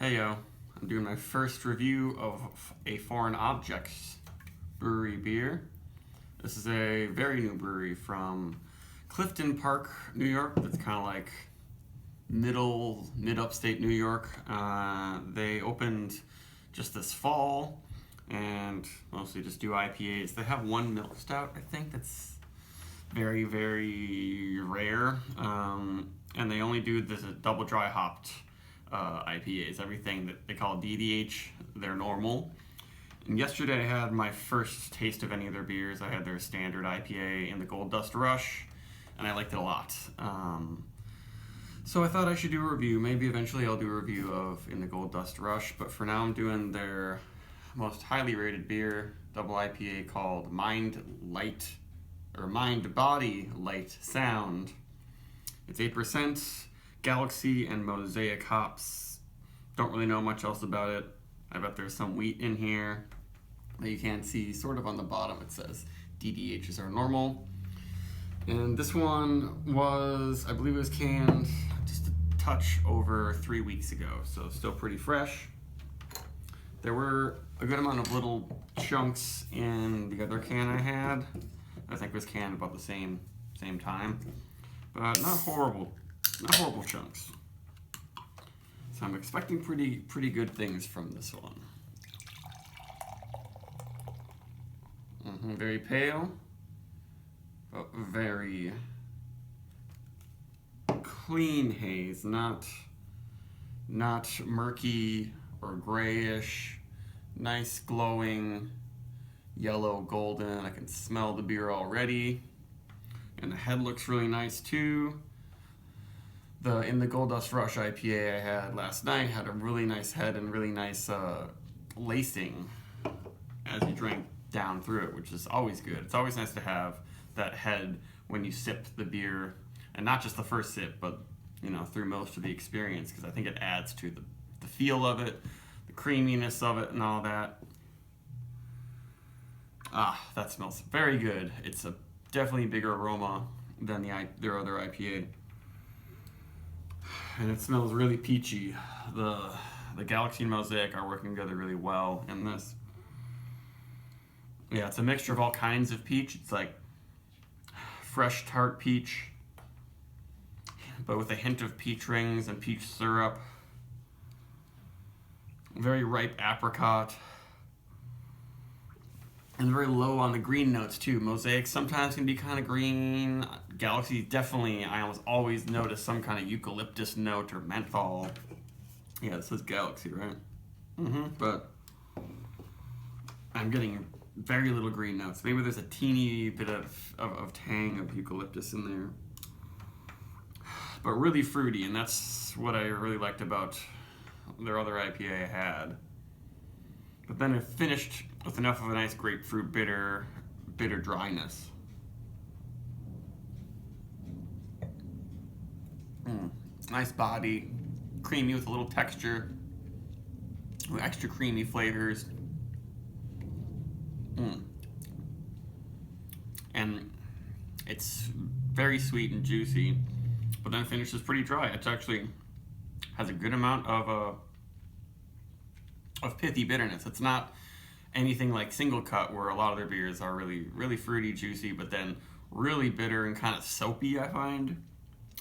Hey yo, I'm doing my first review of a Foreign Objects brewery beer. This is a very new brewery from Clifton Park, New York. That's kind of like mid-upstate New York. They opened just this fall and mostly just do IPAs. They have one milk stout, I think, that's very, very rare. And they only do this double dry hopped IPAs. Everything that they call DDH, they're normal. And yesterday I had my first taste of any of their beers. I had their standard IPA in the Gold Dust Rush, and I liked it a lot. So I thought I should do a review. Maybe eventually I'll do a review of In the Gold Dust Rush, but for now I'm doing their most highly rated beer, double IPA called Mind Body Light Sound. It's 8%, Galaxy and Mosaic hops. Don't really know much else about it. I bet there's some wheat in here that you can't see. Sort of on the bottom it says DDHs are normal. And this one was, I believe it was canned just a touch over 3 weeks ago, so still pretty fresh. There were a good amount of little chunks in the other can I had. I think it was canned about the same time, but not horrible chunks. So I'm expecting pretty good things from this one. Very pale, but very clean haze, not murky or grayish. Nice glowing yellow golden. I can smell the beer already, and the head looks really nice too. In the Gold Dust Rush IPA I had last night had a really nice head and really nice lacing as you drank down through it, which is always good. It's always nice to have that head when you sip the beer, and not just the first sip, but through most of the experience, because I think it adds to the feel of it, the creaminess of it, and all that. That smells very good. It's a definitely bigger aroma than their other IPA. And it smells really peachy. The Galaxy and Mosaic are working together really well in this. Yeah, it's a mixture of all kinds of peach. It's like fresh tart peach, but with a hint of peach rings and peach syrup. Very ripe apricot. And very low on the green notes too. Mosaic sometimes can be kind of green. Galaxy definitely, I almost always notice some kind of eucalyptus note or menthol. Yeah, this is Galaxy, right? But I'm getting very little green notes. Maybe there's a teeny bit of tang of eucalyptus in there. But really fruity, and that's what I really liked about their other IPA I had. But then it finished with enough of a nice grapefruit bitter dryness. Nice body, creamy with a little texture, with extra creamy flavors. And it's very sweet and juicy, but then finishes pretty dry. It actually has a good amount of pithy bitterness. It's not anything like Single Cut, where a lot of their beers are really fruity, juicy, but then really bitter and kind of soapy, I find.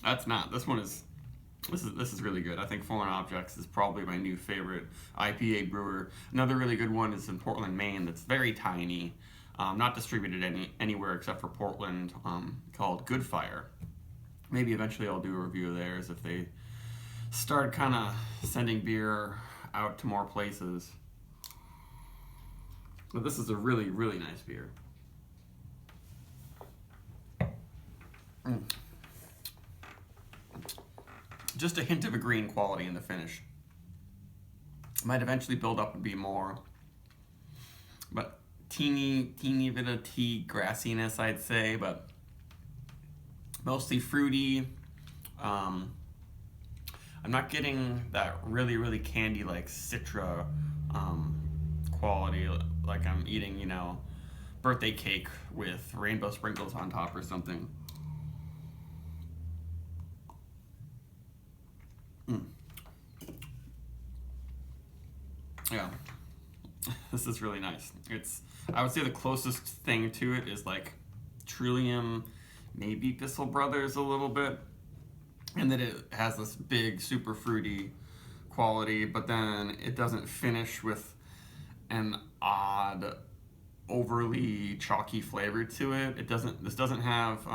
That's not. This is really good. I think Foreign Objects is probably my new favorite IPA brewer. Another really good one is in Portland, Maine, that's very tiny, not distributed anywhere except for Portland, called Good Fire. Maybe eventually I'll do a review of theirs if they start kind of sending beer out to more places. But this is a really nice beer. Just a hint of a green quality in the finish. Might eventually build up and be more, but teeny bit of tea grassiness, I'd say, but mostly fruity. I'm not getting that really candy like Citra quality, like I'm eating, birthday cake with rainbow sprinkles on top or something. Yeah, this is really nice. I would say the closest thing to it is like Trillium, maybe Bissell Brothers a little bit, and that it has this big, super fruity quality, but then it doesn't finish with an odd, overly chalky flavor to it. This doesn't have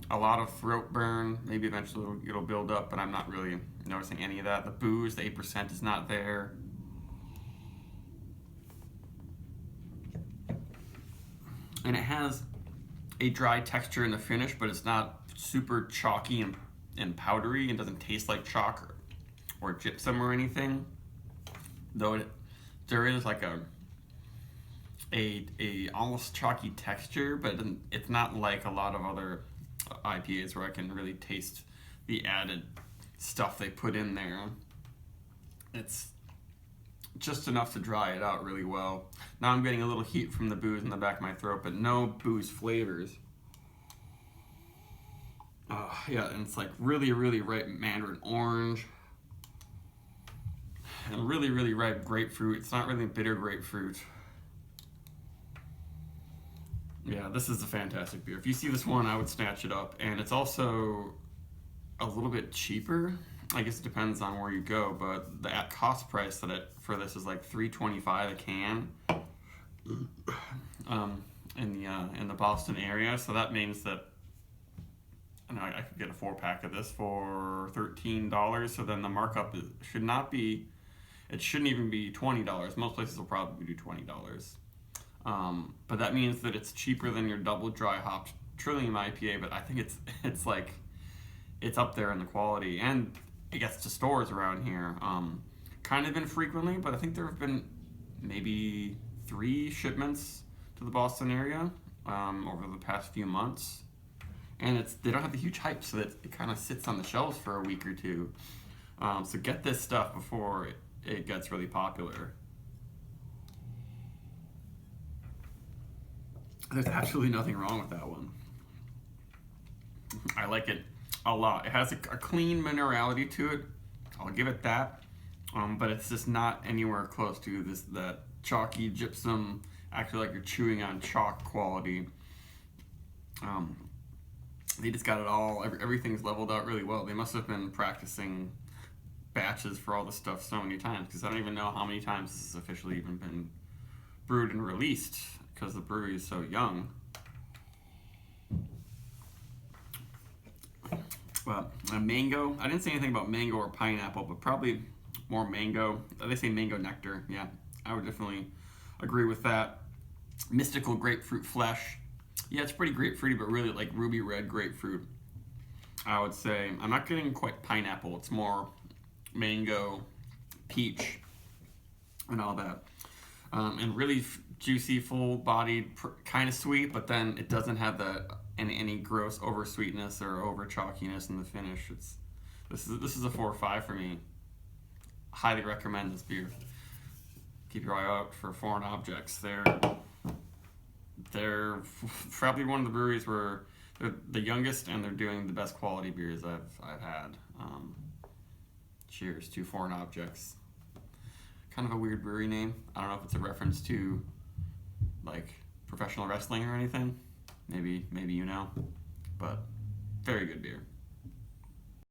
a lot of throat burn. Maybe eventually it'll build up, but I'm not really noticing any of that. The booze, the 8% is not there. And it has a dry texture in the finish, but it's not super chalky and powdery, and doesn't taste like chalk or gypsum or anything. Though there is like a almost chalky texture, but it's not like a lot of other IPAs where I can really taste the added stuff they put in there. It's just enough to dry it out really well. Now I'm getting a little heat from the booze in the back of my throat, but no booze flavors. Yeah, and it's like really, really ripe mandarin orange. And really, really ripe grapefruit. It's not really bitter grapefruit. Yeah, this is a fantastic beer. If you see this one, I would snatch it up. And it's also a little bit cheaper. I guess it depends on where you go, but the at cost price for this is like $3.25 a can in the Boston area. So that means that I could get a 4-pack of this for $13. So then the markup shouldn't even be $20. Most places will probably do $20. But that means that it's cheaper than your double dry hopped Trillium IPA. But I think it's up there in the quality, and it gets to stores around here. Kind of infrequently, but I think there have been maybe 3 shipments to the Boston area over the past few months. And they don't have the huge hype, so that it kind of sits on the shelves for a week or two. So get this stuff before it gets really popular. There's absolutely nothing wrong with that one. I like it a lot. It has a clean minerality to it. I'll give it that. But it's just not anywhere close to that chalky gypsum, actually like you're chewing on chalk quality. They just got it all. Everything's leveled out really well. They must have been practicing batches for all this stuff so many times, because I don't even know how many times this has officially even been brewed and released, because the brewery is so young. Well, mango. I didn't say anything about mango or pineapple, but probably more mango. They say mango nectar. Yeah, I would definitely agree with that. Mystical grapefruit flesh. Yeah, it's pretty grapefruity, but really like ruby red grapefruit. I would say I'm not getting quite pineapple. It's more mango, peach, and all that. And really juicy, full-bodied, kind of sweet, but then it doesn't have any gross over sweetness or over chalkiness in the finish. This is a 4 or 5 for me. Highly recommend this beer. Keep your eye out for foreign objects. They're probably one of the breweries where they're the youngest, and they're doing the best quality beers I've had. Cheers to Foreign Objects. Kind of a weird brewery name. I don't know if it's a reference to like professional wrestling or anything. Maybe you know, but very good beer.